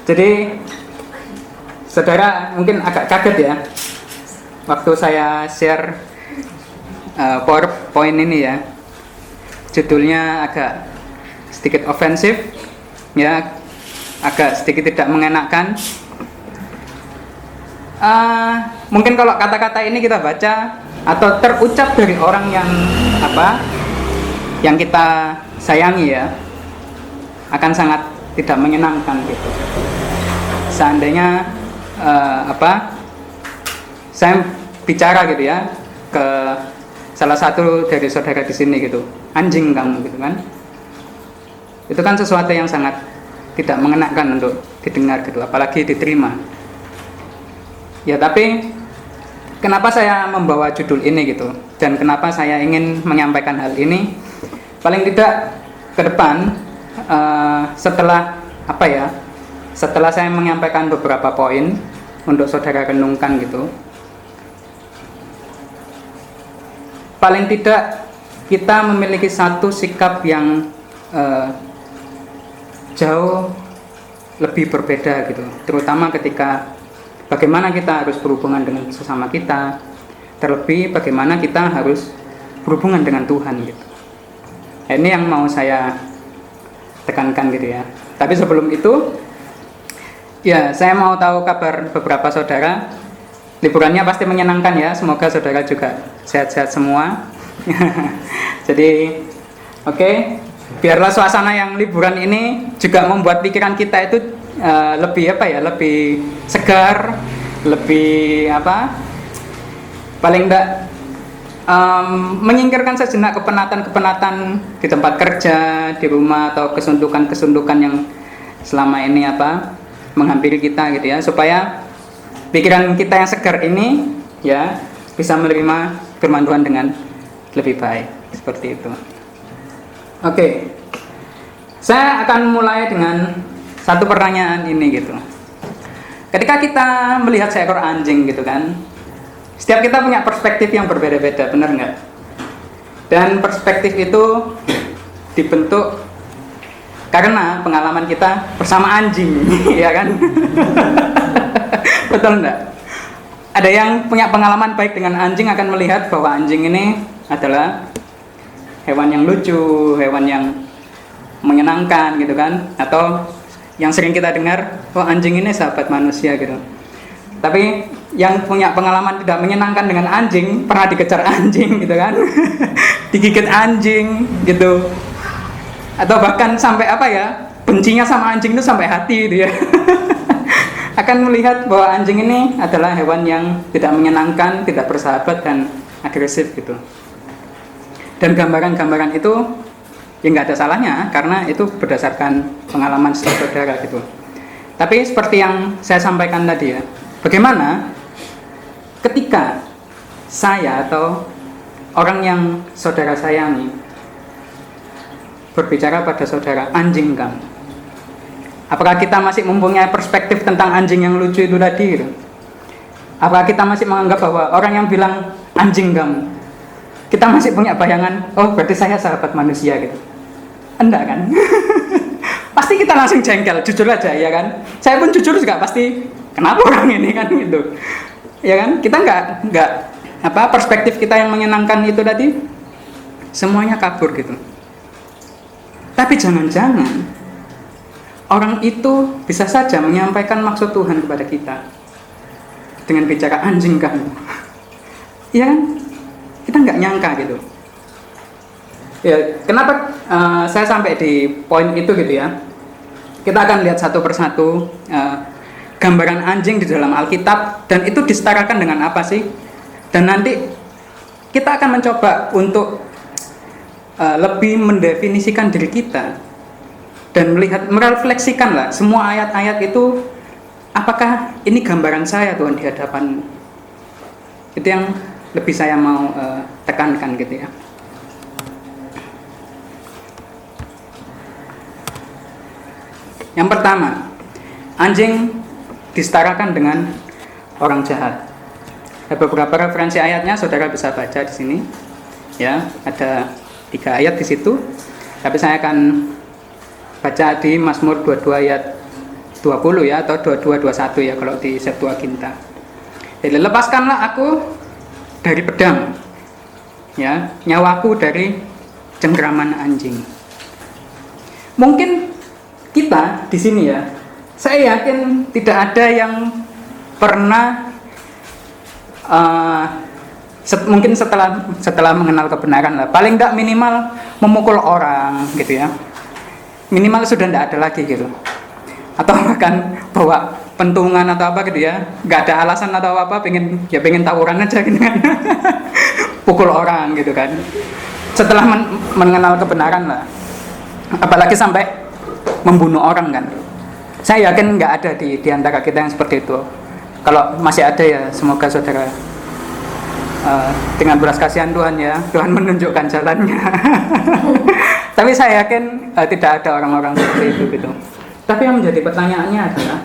Jadi saudara mungkin agak kaget ya waktu saya share PowerPoint ini ya. Judulnya agak sedikit ofensif ya, agak sedikit tidak mengenakan. Mungkin kalau kata-kata ini kita baca atau terucap dari orang yang kita sayangi ya, akan sangat tidak menyenangkan gitu. Seandainya saya bicara gitu ya ke salah satu dari saudara di sini gitu, anjing kamu gitu kan, itu kan sesuatu yang sangat tidak mengenakan untuk didengar gitu, apalagi diterima. Ya tapi kenapa saya membawa judul ini gitu, dan kenapa saya ingin menyampaikan hal ini, paling tidak ke depan setelah saya menyampaikan beberapa poin untuk saudara renungkan gitu, paling tidak kita memiliki satu sikap yang jauh lebih berbeda gitu, terutama ketika bagaimana kita harus berhubungan dengan sesama kita, terlebih bagaimana kita harus berhubungan dengan Tuhan gitu. Ini yang mau saya tekankan gitu ya. Tapi sebelum itu ya, saya mau tahu kabar beberapa saudara. Liburannya pasti menyenangkan ya, semoga saudara juga sehat-sehat semua. Jadi oke, biarlah suasana yang liburan ini juga membuat pikiran kita itu lebih segar, lebih paling enggak menyingkirkan sejenak kepenatan-kepenatan di tempat kerja, di rumah, atau kesundukan-kesundukan yang selama ini menghampiri kita gitu ya, supaya pikiran kita yang segar ini ya bisa menerima firman Tuhan dengan lebih baik, seperti itu. Oke. Saya akan mulai dengan satu pertanyaan ini gitu. Ketika kita melihat seekor anjing gitu kan, setiap kita punya perspektif yang berbeda-beda, benar nggak? Dan perspektif itu dibentuk karena pengalaman kita bersama anjing, ya kan? Betul enggak? Ada yang punya pengalaman baik dengan anjing akan melihat bahwa anjing ini adalah hewan yang lucu, hewan yang menyenangkan gitu kan, atau yang sering kita dengar, oh anjing ini sahabat manusia gitu. Tapi yang punya pengalaman tidak menyenangkan dengan anjing, pernah dikejar anjing gitu kan, digigit anjing gitu, atau bahkan sampai bencinya sama anjing itu sampai hati gitu ya. Akan melihat bahwa anjing ini adalah hewan yang tidak menyenangkan, tidak bersahabat, dan agresif gitu. Dan gambaran-gambaran itu ya nggak ada salahnya, karena itu berdasarkan pengalaman saudara gitu. Tapi seperti yang saya sampaikan tadi ya, bagaimana ketika saya atau orang yang saudara sayangi berbicara pada saudara, anjing kamu, apakah kita masih mempunyai perspektif tentang anjing yang lucu itu tadi gitu? Apakah kita masih menganggap bahwa orang yang bilang anjing kamu, kita masih punya bayangan, oh berarti saya sahabat manusia gitu? Enggak kan? Pasti kita langsung jengkel, jujur aja ya kan? Saya pun jujur juga pasti, kenapa orang ini kan gitu? Ya kan? Kita enggak perspektif kita yang menyenangkan itu tadi semuanya kabur gitu. Tapi jangan-jangan orang itu bisa saja menyampaikan maksud Tuhan kepada kita dengan bicara anjing kamu. Iya kan? Kita nggak nyangka gitu. Ya, kenapa saya sampai di poin itu gitu ya? Kita akan lihat satu persatu gambaran anjing di dalam Alkitab, dan itu disetarakan dengan apa sih? Dan nanti kita akan mencoba untuk lebih mendefinisikan diri kita dan merefleksikan lah semua ayat-ayat itu, apakah ini gambaran saya Tuhan di hadapan. Itu yang lebih saya mau tekankan gitu ya. Yang pertama, anjing disetarakan dengan orang jahat. Ada beberapa referensi ayatnya, saudara bisa baca di sini. Ya, ada 3 ayat di situ. Tapi saya akan baca di Mazmur 22 ayat 20 ya, atau 22-21 ya kalau di Septuaginta. Jadi lepaskanlah aku dari pedang, ya, nyawaku dari cengkraman anjing. Mungkin kita di sini ya, saya yakin tidak ada yang pernah mungkin setelah mengenal kebenaran lah, paling tidak minimal memukul orang gitu ya, minimal sudah tidak ada lagi gitu, atau bahkan bawa pentungan atau apa gitu ya, nggak ada alasan atau apa, pengen tawuran aja gitu kan. Pukul orang gitu kan, setelah mengenal kebenaran lah, apalagi sampai membunuh orang kan. Saya yakin nggak ada di antara kita yang seperti itu. Kalau masih ada ya semoga saudara dengan belas kasihan Tuhan ya, Tuhan menunjukkan jalannya. Tapi saya yakin tidak ada orang-orang seperti itu gitu. Tapi yang menjadi pertanyaannya adalah,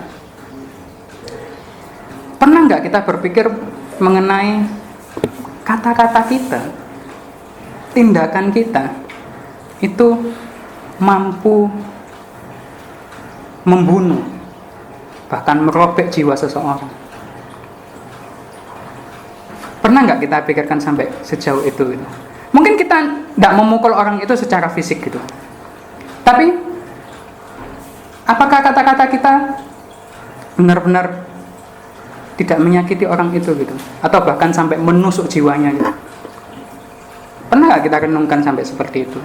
pernah nggak kita berpikir mengenai kata-kata kita, tindakan kita itu mampu membunuh, bahkan merobek jiwa seseorang? Pernah nggak kita pikirkan sampai sejauh itu gitu? Mungkin kita tidak memukul orang itu secara fisik gitu, tapi apakah kata-kata kita benar-benar tidak menyakiti orang itu gitu, atau bahkan sampai menusuk jiwanya gitu? Pernah nggak kita renungkan sampai seperti itu?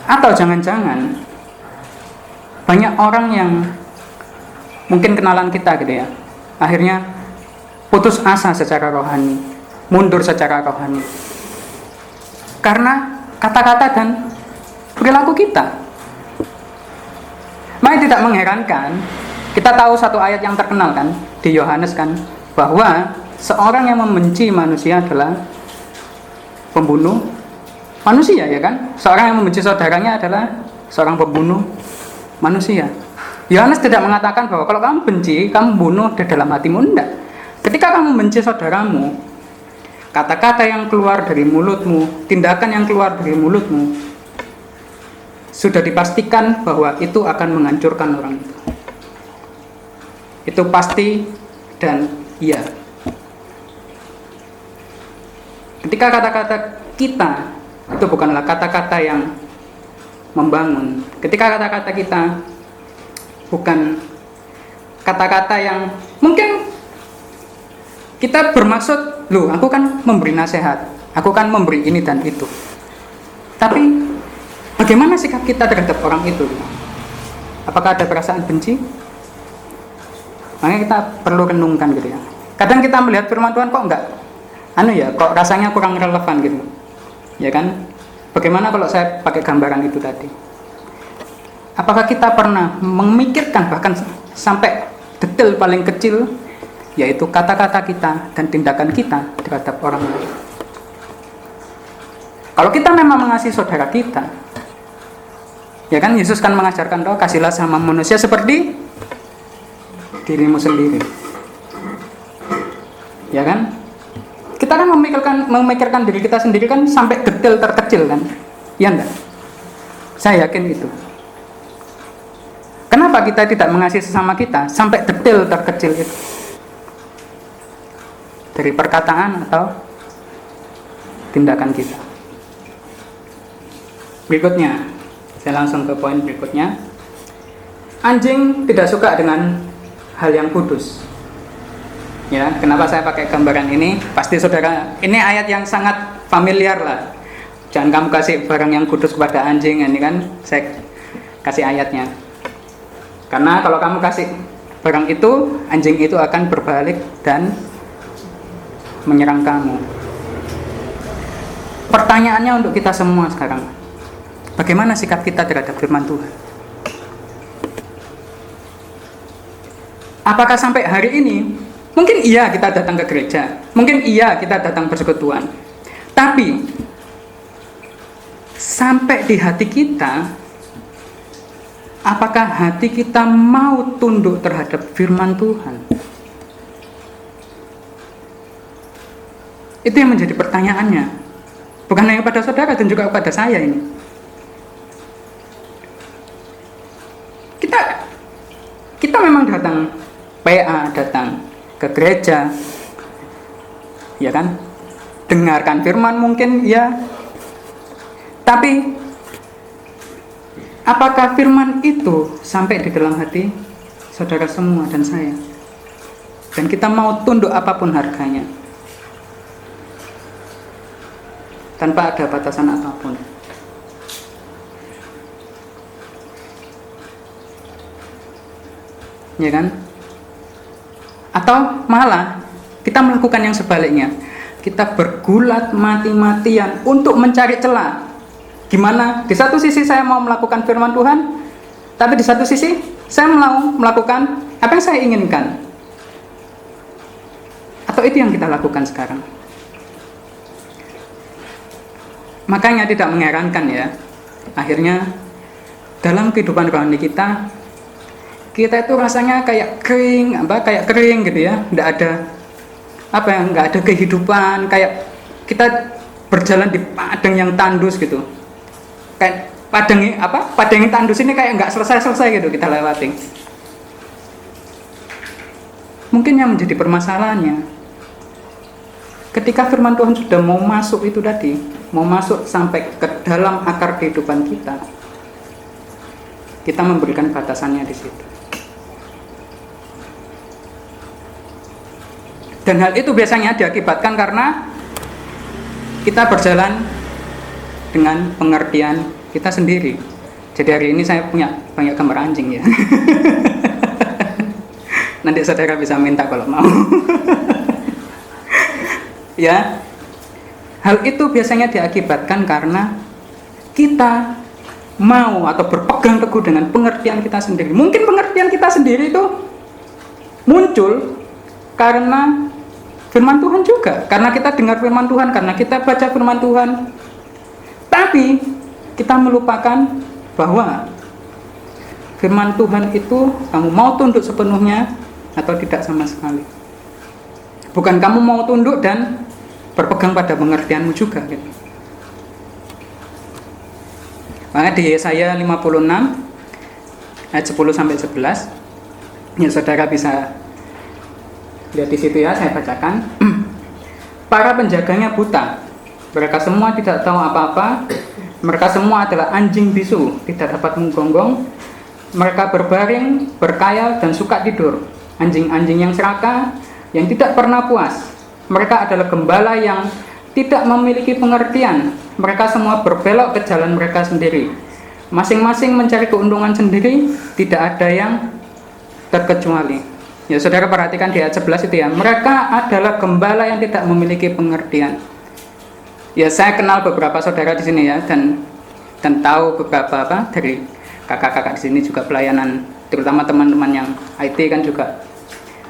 Atau jangan-jangan banyak orang yang mungkin kenalan kita gitu ya, akhirnya putus asa secara rohani, mundur secara rohani karena kata-kata dan perilaku kita. Makanya tidak mengherankan, kita tahu satu ayat yang terkenal kan di Yohanes kan, bahwa seorang yang membenci manusia adalah pembunuh manusia, ya kan? Seorang yang membenci saudaranya adalah seorang pembunuh manusia. Yohanes tidak mengatakan bahwa kalau kamu benci, kamu bunuh di dalam hatimu, enggak. Ketika kamu membenci saudaramu, kata-kata yang keluar dari mulutmu, tindakan yang keluar dari mulutmu, sudah dipastikan bahwa itu akan menghancurkan orang itu. Itu pasti dan iya. Ketika kata-kata kita itu bukanlah kata-kata yang membangun, ketika kata-kata kita bukan kata-kata yang mungkin kita bermaksud, loh aku kan memberi nasihat, aku kan memberi ini dan itu, tapi bagaimana sikap kita terhadap orang itu? Apakah ada perasaan benci? Makanya kita perlu renungkan gitu ya. Kadang kita melihat firman Tuhan kok enggak, kok rasanya kurang relevan gitu, ya kan? Bagaimana kalau saya pakai gambaran itu tadi? Apakah kita pernah memikirkan bahkan sampai detail paling kecil, yaitu kata-kata kita dan tindakan kita terhadap orang lain? Kalau kita memang mengasihi saudara kita, ya kan, Yesus kan mengajarkan doa, kasihlah sama manusia seperti dirimu sendiri, ya kan? Kita kan memikirkan diri kita sendiri kan sampai detail terkecil kan, ya enggak? Saya yakin itu. Kenapa kita tidak mengasihi sesama kita sampai detail terkecil itu? Dari perkataan atau tindakan kita. Berikutnya, saya langsung ke poin berikutnya. Anjing tidak suka dengan hal yang kudus. Ya, kenapa saya pakai gambaran ini? Pasti saudara, ini ayat yang sangat familiar lah. Jangan kamu kasih barang yang kudus kepada anjing, ini kan saya kasih ayatnya. Karena kalau kamu kasih barang itu, anjing itu akan berbalik dan menyerang kamu. Pertanyaannya untuk kita semua sekarang, bagaimana sikap kita terhadap firman Tuhan? Apakah sampai hari ini, mungkin iya kita datang ke gereja, mungkin iya kita datang persekutuan, tapi sampai di hati kita, apakah hati kita mau tunduk terhadap firman Tuhan? Itu yang menjadi pertanyaannya. Bukan hanya pada saudara dan juga kepada saya ini. Kita memang datang PA, datang ke gereja, ya kan, dengarkan firman mungkin ya, tapi apakah firman itu sampai di dalam hati saudara semua dan saya, dan kita mau tunduk apapun harganya tanpa ada batasan apapun? Ya kan? Atau malah kita melakukan yang sebaliknya, kita bergulat mati-matian untuk mencari celah. Gimana? Di satu sisi saya mau melakukan firman Tuhan, tapi di satu sisi saya mau melakukan apa yang saya inginkan. Atau itu yang kita lakukan sekarang? Makanya tidak mengherankan ya, akhirnya dalam kehidupan rohani kita itu rasanya kayak kering, gitu ya, nggak ada kehidupan, kayak kita berjalan di padang yang tandus gitu, kayak padang yang tandus ini kayak nggak selesai gitu kita lewati. Mungkin yang menjadi permasalahannya, ketika firman Tuhan sudah mau masuk itu tadi, mau masuk sampai ke dalam akar kehidupan kita memberikan batasannya di situ. Dan hal itu biasanya diakibatkan karena kita berjalan dengan pengertian kita sendiri. Jadi hari ini saya punya banyak gambar anjing ya. Nanti saudara bisa minta kalau mau. Ya, hal itu biasanya diakibatkan karena kita mau atau berpegang teguh dengan pengertian kita sendiri. Mungkin pengertian kita sendiri itu muncul karena firman Tuhan juga, karena kita dengar firman Tuhan, karena kita baca firman Tuhan. Tapi kita melupakan bahwa firman Tuhan itu kamu mau tunduk sepenuhnya atau tidak sama sekali. Bukan kamu mau tunduk dan berpegang pada pengertianmu juga gitu. Maka di Yesaya 56 ayat 10 sampai 11, ya saudara bisa lihat di situ ya, saya bacakan. Para penjaganya buta, mereka semua tidak tahu apa-apa, mereka semua adalah anjing bisu, tidak dapat menggonggong, mereka berbaring, berkayal dan suka tidur, anjing-anjing yang serakah, yang tidak pernah puas. Mereka adalah gembala yang tidak memiliki pengertian, mereka semua berbelok ke jalan mereka sendiri, masing-masing mencari keuntungan sendiri, tidak ada yang terkecuali. Ya saudara perhatikan di ayat 11 itu ya, mereka adalah gembala yang tidak memiliki pengertian. Ya saya kenal beberapa saudara di sini ya, dan tahu beberapa dari kakak-kakak di sini juga pelayanan, terutama teman-teman yang IT kan juga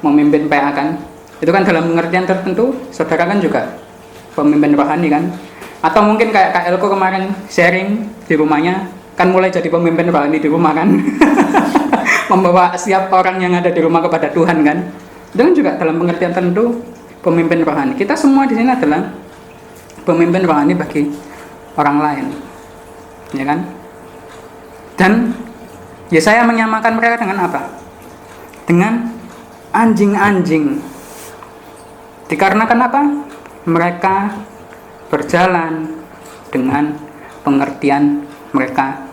memimpin PA kan. Itu kan dalam pengertian tertentu, saudara kan juga pemimpin rohani kan. Atau mungkin kayak Kak Elko kemarin sharing di rumahnya, kan mulai jadi pemimpin rohani di rumah kan. Membawa setiap orang yang ada di rumah kepada Tuhan kan. Dan juga dalam pengertian tertentu pemimpin rohani. Kita semua di sini adalah pemimpin rohani bagi orang lain. Ya kan? Dan ya saya menyamakan mereka dengan apa? Dengan anjing-anjing. Dikarenakan apa? Mereka berjalan dengan pengertian mereka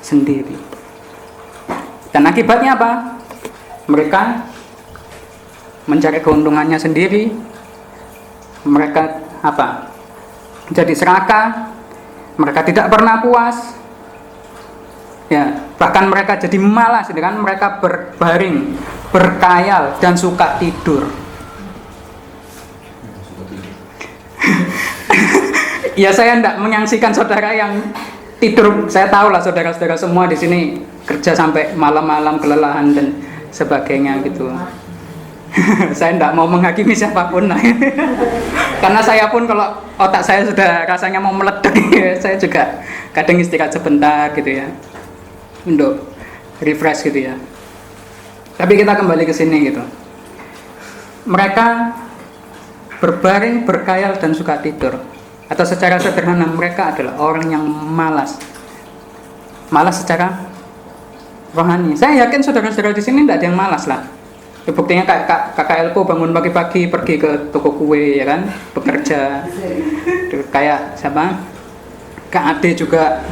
sendiri. Dan akibatnya apa? Mereka mencari keuntungannya sendiri. Mereka apa? Jadi serakah. Mereka tidak pernah puas. Ya, bahkan mereka jadi malas, kan? Mereka berbaring, berkayal dan suka tidur. Ya saya tidak menyaksikan saudara yang tidur. Saya tahu lah saudara-saudara semua di sini kerja sampai malam-malam, kelelahan dan sebagainya gitu. Saya tidak mau menghakimi siapapun lah. Karena saya pun kalau otak saya sudah rasanya mau meledak, saya juga kadang istirahat sebentar gitu ya, untuk refresh gitu ya. Tapi kita kembali ke sini gitu. Mereka berbaring, berkayal dan suka tidur. Atau secara sederhana mereka adalah orang yang malas. Malas secara rohani. Saya yakin saudara-saudara di sini tidak ada yang malas lah. Ya, buktinya kakak Elko bangun pagi-pagi pergi ke toko kue ya kan, bekerja. Kayak siapa? Kak Ade juga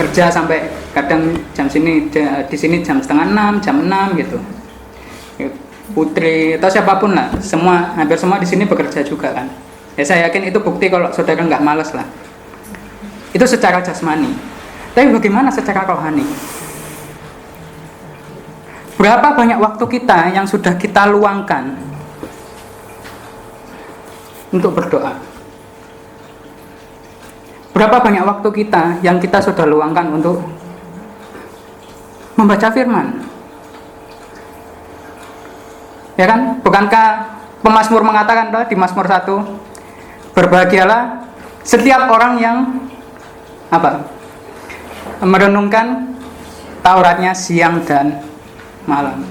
kerja sampai kadang jam sini di sini jam setengah 6, jam 6 gitu. Putri atau siapapun lah, hampir semua di sini bekerja juga kan. Ya saya yakin itu bukti kalau saudara nggak malas lah. Itu secara jasmani. Tapi bagaimana secara rohani? Berapa banyak waktu kita yang sudah kita luangkan untuk berdoa? Berapa banyak waktu kita yang kita sudah luangkan untuk membaca firman? Ya kan? Bukankah pemazmur mengatakan di Mazmur 1, berbahagialah setiap orang yang merenungkan Tauratnya siang dan malam.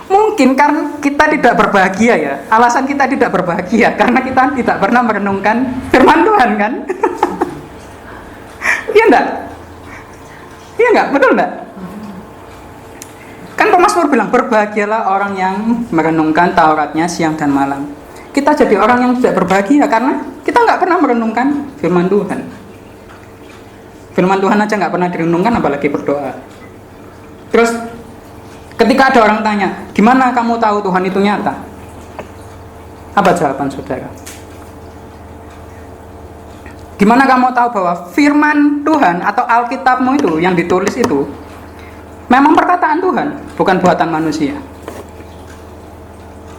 Mungkin karena kita tidak berbahagia ya. Alasan kita tidak berbahagia karena kita tidak pernah merenungkan firman Tuhan kan? Iya enggak? Iya enggak? Betul enggak? Kan pemazmur bilang berbahagialah orang yang merenungkan Tauratnya siang dan malam. Kita jadi orang yang tidak berbahagia karena kita nggak pernah merenungkan firman Tuhan. Firman Tuhan aja nggak pernah direnungkan, apalagi berdoa. Terus ketika ada orang tanya, gimana kamu tahu Tuhan itu nyata? Apa jawaban saudara? Gimana kamu tahu bahwa firman Tuhan atau Alkitabmu itu yang ditulis itu memang perkataan Tuhan, bukan buatan manusia?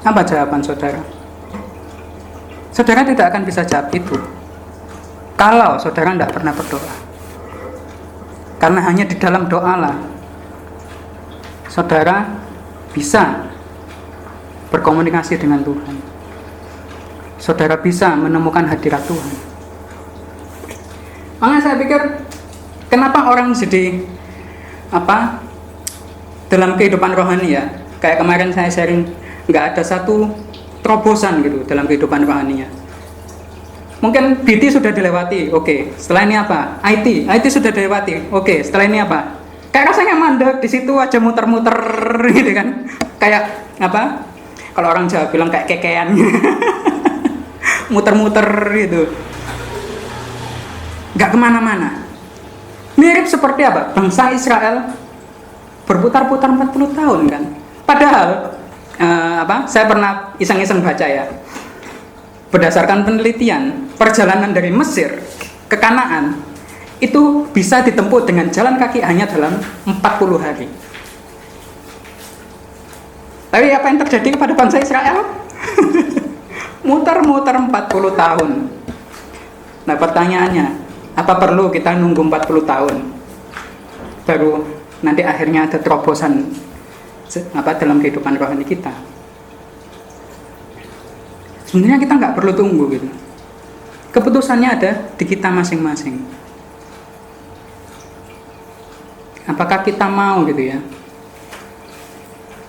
Apa jawaban saudara? Saudara tidak akan bisa jawab itu kalau saudara tidak pernah berdoa. Karena hanya di dalam doa lah saudara bisa berkomunikasi dengan Tuhan. Saudara bisa menemukan hadirat Tuhan. Makanya saya pikir kenapa orang jadi dalam kehidupan rohani ya, kayak kemarin saya sharing, nggak ada satu terobosan gitu dalam kehidupan rohaninya. Mungkin BT sudah dilewati, oke. Setelah ini apa? IT sudah dilewati, oke. Setelah ini apa? Kayak rasanya mandek di situ aja muter-muter gitu kan. Kayak kalau orang Jawa bilang kayak kekean. Muter-muter gitu. Nggak kemana-mana. Mirip seperti apa? Bangsa Israel berputar-putar 40 tahun kan. Padahal saya pernah iseng-iseng baca ya. Berdasarkan penelitian, perjalanan dari Mesir ke Kanaan itu bisa ditempuh dengan jalan kaki hanya dalam 40 hari. Tapi apa yang terjadi kepada bangsa Israel? Muter-muter 40 tahun. Nah pertanyaannya, apa perlu kita nunggu 40 tahun baru nanti akhirnya ada terobosan dalam kehidupan rohani kita? Sebenarnya kita nggak perlu tunggu gitu. Keputusannya ada di kita masing-masing. Apakah kita mau gitu ya,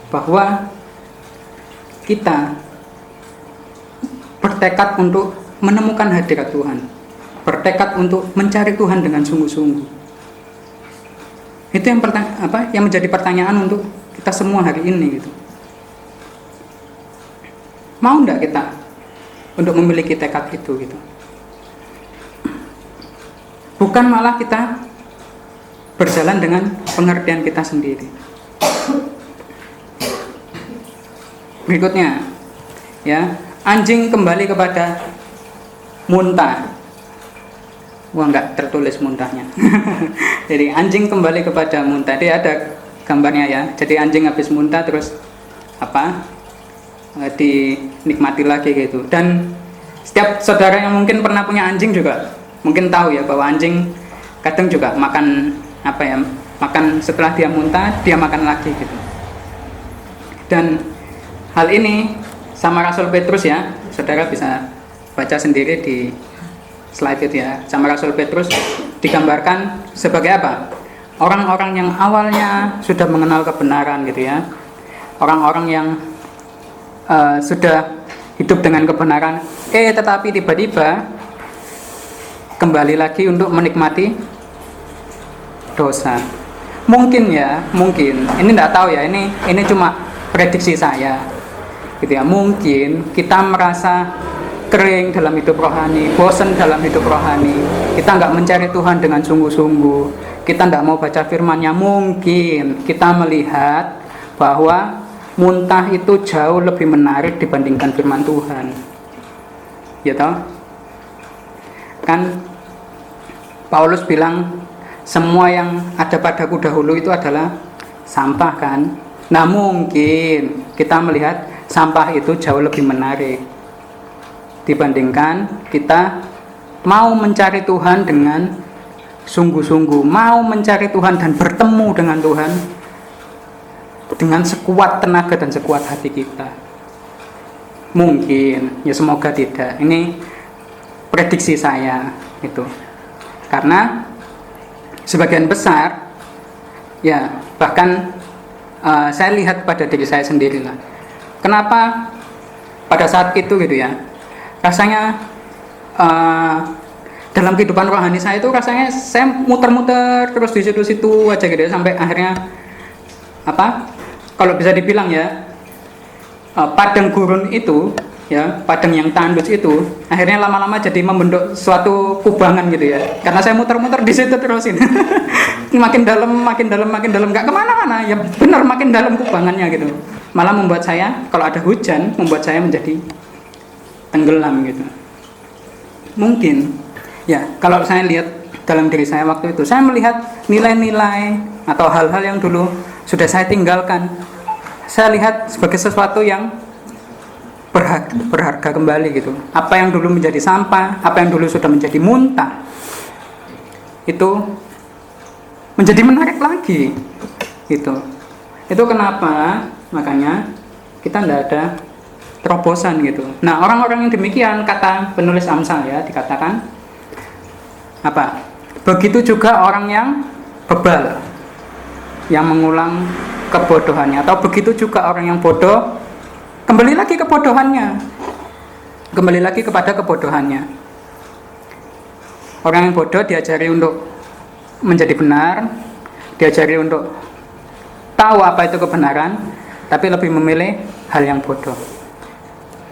bahwa kita bertekad untuk menemukan hadirat Tuhan, bertekad untuk mencari Tuhan dengan sungguh-sungguh. Itu yang menjadi pertanyaan untuk kita semua hari ini gitu. Mau enggak kita untuk memiliki tekad itu gitu? Bukan malah kita berjalan dengan pengertian kita sendiri. Berikutnya ya, anjing kembali kepada muntah. Wah, enggak tertulis muntahnya. Jadi anjing kembali kepada muntah. Dia ada gambarnya ya. Jadi anjing habis muntah terus dinikmati lagi gitu. Dan setiap saudara yang mungkin pernah punya anjing juga mungkin tahu ya bahwa anjing kadang juga makan makan setelah dia muntah, dia makan lagi gitu. Dan hal ini sama Rasul Petrus ya, saudara bisa baca sendiri di slide itu ya. Sama Rasul Petrus digambarkan sebagai apa? Orang-orang yang awalnya sudah mengenal kebenaran gitu ya. Orang-orang yang sudah hidup dengan kebenaran, tetapi tiba-tiba kembali lagi untuk menikmati dosa. Mungkin ya, mungkin. Ini enggak tahu ya, ini cuma prediksi saya. Gitu ya. Mungkin kita merasa kering dalam hidup rohani, bosan dalam hidup rohani. Kita enggak mencari Tuhan dengan sungguh-sungguh. Kita enggak mau baca firman-Nya. Mungkin kita melihat bahwa muntah itu jauh lebih menarik dibandingkan firman Tuhan. Ya toh? Kan Paulus bilang semua yang ada padaku dahulu itu adalah sampah kan. Nah mungkin kita melihat sampah itu jauh lebih menarik dibandingkan kita mau mencari Tuhan dengan sungguh-sungguh, mau mencari Tuhan dan bertemu dengan Tuhan dengan sekuat tenaga dan sekuat hati kita. Mungkin, ya semoga tidak. Ini prediksi saya itu. Karena sebagian besar ya bahkan saya lihat pada diri saya sendiri lah. Kenapa pada saat itu gitu ya, rasanya dalam kehidupan rohani saya itu rasanya saya muter-muter terus di situ-situ aja gitu ya, sampai akhirnya kalau bisa dibilang ya, padang gurun itu ya, padang yang tandus itu akhirnya lama-lama jadi membentuk suatu kubangan gitu ya, karena saya muter-muter di situ terus ini. makin dalam nggak kemana-mana ya, benar makin dalam kubangannya gitu, malah membuat saya kalau ada hujan membuat saya menjadi tenggelam gitu. Mungkin ya kalau saya lihat dalam diri saya waktu itu, saya melihat nilai-nilai atau hal-hal yang dulu sudah saya tinggalkan, saya lihat sebagai sesuatu yang berharga kembali gitu. Apa yang dulu menjadi sampah, apa yang dulu sudah menjadi muntah, itu menjadi menarik lagi gitu. Itu kenapa makanya kita tidak ada terobosan gitu. Nah orang-orang yang demikian, kata penulis Amsal ya, dikatakan begitu juga orang yang bebal, yang mengulang kebodohannya, atau begitu juga orang yang bodoh kembali lagi kebodohannya, kembali lagi kepada kebodohannya. Orang yang bodoh diajari untuk menjadi benar, diajari untuk tahu apa itu kebenaran, tapi lebih memilih hal yang bodoh.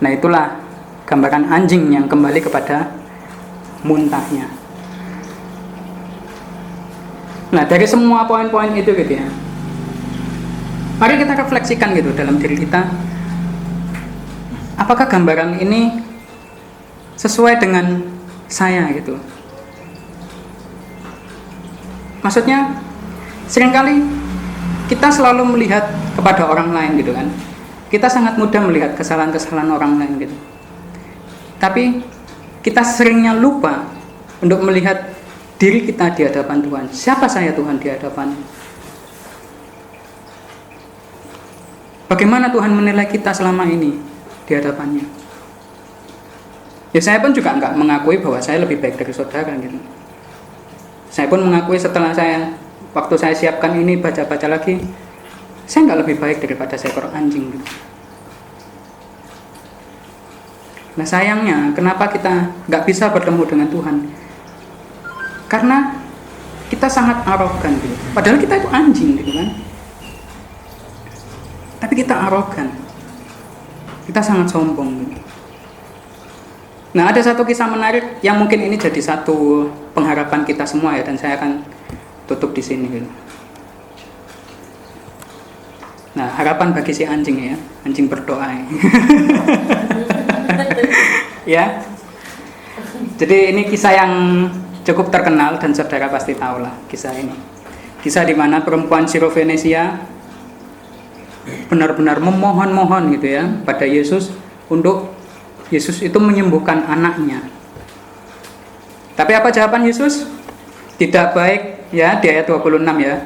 Nah itulah gambaran anjing yang kembali kepada muntahnya. Nah dari semua poin-poin itu gitu ya, mari kita refleksikan gitu dalam diri kita, apakah gambaran ini sesuai dengan saya gitu. Maksudnya seringkali kita selalu melihat kepada orang lain gitu kan, kita sangat mudah melihat kesalahan-kesalahan orang lain gitu, tapi kita seringnya lupa untuk melihat diri kita di hadapan Tuhan. Siapa saya Tuhan di hadapan? Bagaimana Tuhan menilai kita selama ini di hadapannya? Ya saya pun juga enggak mengakui bahwa saya lebih baik dari saudara gitu. Saya pun mengakui setelah waktu saya siapkan ini baca-baca lagi, saya enggak lebih baik daripada seekor anjing gitu. Nah sayangnya kenapa kita enggak bisa bertemu dengan Tuhan? Karena kita sangat arogan gitu. Padahal kita itu anjing gitu kan. Tapi kita arogan, kita sangat sombong gitu. Nah ada satu kisah menarik yang mungkin ini jadi satu pengharapan kita semua ya, dan saya akan tutup di sini gitu. Nah harapan bagi si anjing ya, anjing berdoa ya. Ya. Jadi ini kisah yang cukup terkenal dan saudara pasti tahu lah kisah ini. Kisah di mana perempuan Sirofenesia benar-benar memohon-mohon gitu ya pada Yesus untuk Yesus itu menyembuhkan anaknya. Tapi apa jawaban Yesus? Tidak baik ya, di ayat 26 ya.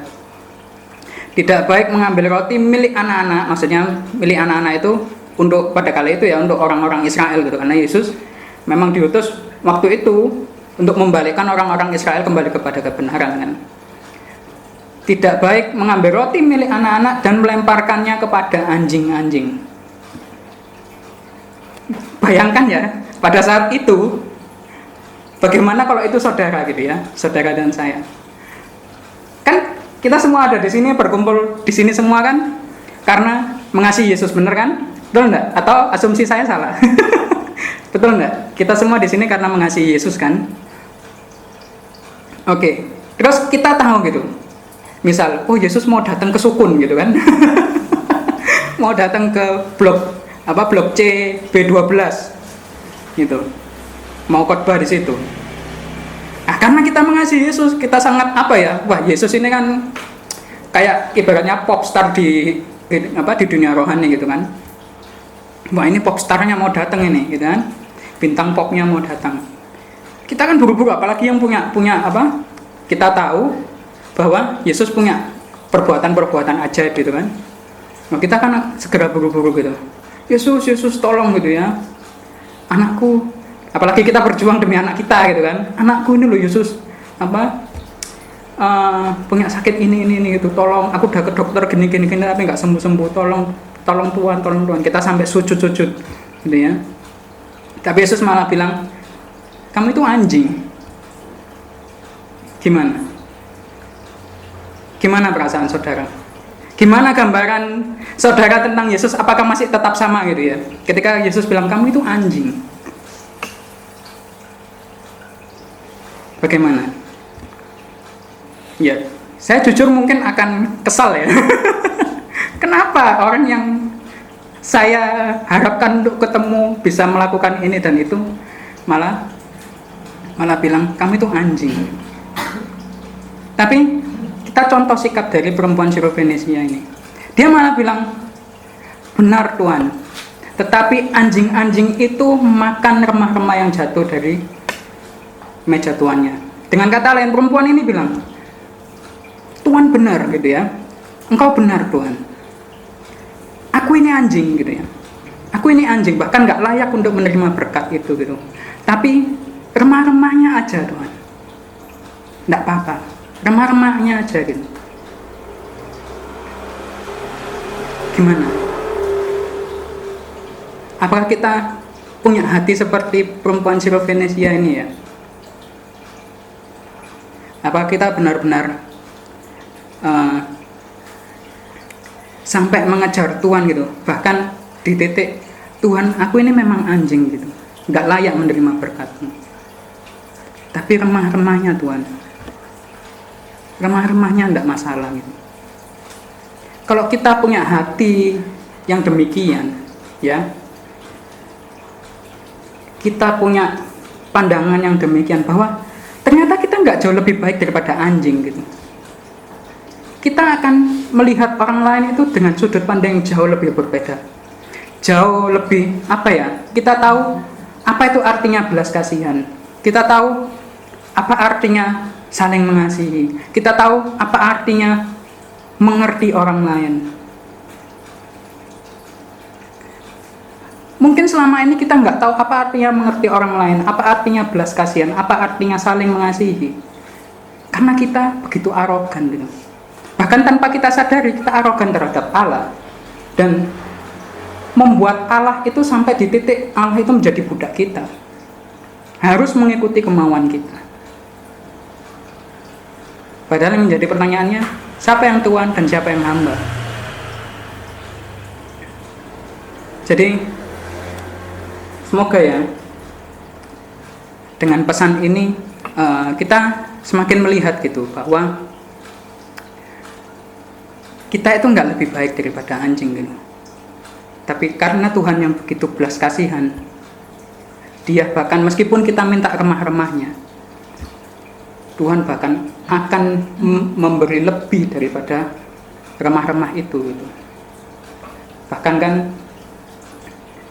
Tidak baik mengambil roti milik anak-anak, maksudnya milik anak-anak itu untuk pada kali itu ya, untuk orang-orang Israel gitu, karena Yesus memang diutus waktu itu untuk membalikkan orang-orang Israel kembali kepada kebenaran kan. Tidak baik mengambil roti milik anak-anak dan melemparkannya kepada anjing-anjing. Bayangkan ya, pada saat itu bagaimana kalau itu saudara gitu ya, saudara dan saya. Kan Kita semua ada di sini, berkumpul di sini semua kan karena mengasihi Yesus, bener kan? Betul enggak? Atau asumsi saya salah? Betul enggak? Kita semua di sini karena mengasihi Yesus kan? Oke. Terus kita tahu gitu. Misal, oh Yesus mau datang ke Sukun gitu kan? Mau datang ke blok C B12 gitu. Mau khotbah di situ. Karena kita mengasihi Yesus, kita sangat wah Yesus ini kan kayak ibaratnya popstar di dunia rohani gitu kan. Wah ini popstarnya mau datang ini gitu kan. Bintang popnya mau datang. Kita kan buru-buru, apalagi yang punya kita tahu bahwa Yesus punya perbuatan-perbuatan ajaib gitu kan. Nah, kita kan segera buru-buru gitu. Yesus tolong gitu ya. Anakku, apalagi kita berjuang demi anak kita gitu kan. Anakku ini loh Yesus punya sakit ini gitu. Tolong, aku udah ke dokter gini tapi nggak sembuh. Tolong Tuhan. Kita sampai sujud gitu ya. Tapi Yesus malah bilang, kamu itu anjing. Gimana perasaan saudara? Gimana gambaran saudara tentang Yesus? Apakah masih tetap sama gitu ya? Ketika Yesus bilang kamu itu anjing, bagaimana? Ya, saya jujur mungkin akan kesal ya. Kenapa orang yang saya harapkan untuk ketemu bisa melakukan ini dan itu malah bilang kamu itu anjing. Tapi kita contoh sikap dari perempuan Sirofenisia ini. Dia malah bilang, benar Tuhan, tetapi anjing-anjing itu makan remah-remah yang jatuh dari meja tuannya. Dengan kata lain, perempuan ini bilang, Tuhan benar gitu ya. Engkau benar Tuhan. Aku ini anjing gitu ya. Aku ini anjing, bahkan gak layak untuk menerima berkat itu gitu. Tapi remah-remahnya aja Tuhan. Gak apa-apa. Remah-remahnya aja gitu. Gimana? Apakah kita punya hati seperti perempuan Sirofenisia ini ya? Apakah kita benar-benar sampai mengejar Tuhan gitu? Bahkan di titik Tuhan, aku ini memang anjing gitu, nggak layak menerima berkat-Mu. Tapi remah-remahnya Tuhan, remah-remahnya enggak masalah gitu. Kalau kita punya hati yang demikian ya, kita punya pandangan yang demikian bahwa ternyata kita enggak jauh lebih baik daripada anjing gitu. Kita akan melihat orang lain itu dengan sudut pandang yang jauh lebih berbeda. Jauh lebih kita tahu apa itu artinya belas kasihan. Kita tahu apa artinya saling mengasihi. Kita tahu apa artinya mengerti orang lain. Mungkin selama ini kita nggak tahu apa artinya mengerti orang lain, apa artinya belas kasihan, apa artinya saling mengasihi. Karena kita begitu arogan gitu. Bahkan tanpa kita sadari kita arogan terhadap Allah dan membuat Allah itu sampai di titik Allah itu menjadi budak kita. Harus mengikuti kemauan kita. Padahal yang menjadi pertanyaannya, siapa yang Tuhan dan siapa yang hamba? Jadi, semoga ya, dengan pesan ini kita semakin melihat gitu, bahwa kita itu nggak lebih baik daripada anjing gitu. Tapi karena Tuhan yang begitu belas kasihan, Dia bahkan meskipun kita minta remah-remahnya, Tuhan bahkan akan memberi lebih daripada remah-remah itu gitu. Bahkan kan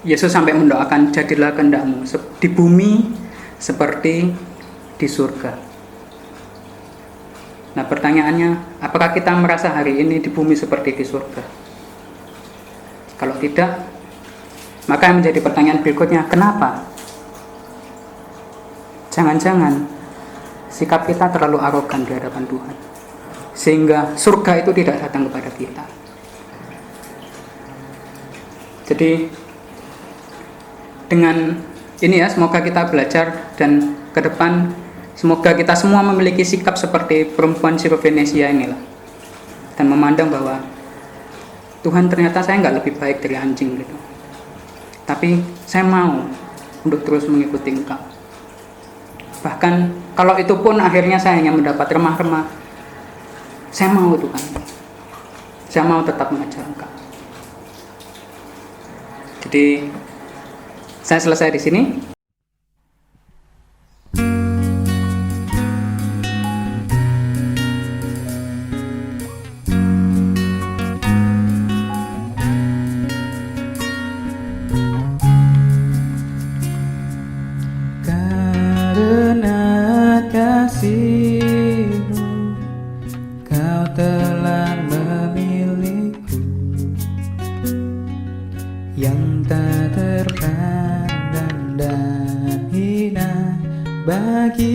Yesus sampai mendoakan, jadilah kehendak-Mu di bumi seperti di surga. Nah pertanyaannya, apakah kita merasa hari ini di bumi seperti di surga? Kalau tidak, maka yang menjadi pertanyaan berikutnya, kenapa? Jangan-jangan sikap kita terlalu arogan di hadapan Tuhan, sehingga surga itu tidak datang kepada kita. Jadi dengan ini ya, semoga kita belajar dan ke depan semoga kita semua memiliki sikap seperti perempuan Sirofenisia inilah. dan memandang bahwa Tuhan ternyata saya nggak lebih baik dari anjing gitu. Tapi saya mau untuk terus mengikuti Engkau. Bahkan kalau itu pun akhirnya saya hanya mendapat remah-remah, saya mau Tuhan. Saya mau tetap mengejar Engkau. Jadi saya selesai di sini. Karena kasih-Mu, Kau telah memilihku, yang tak terpandang dan hina bagi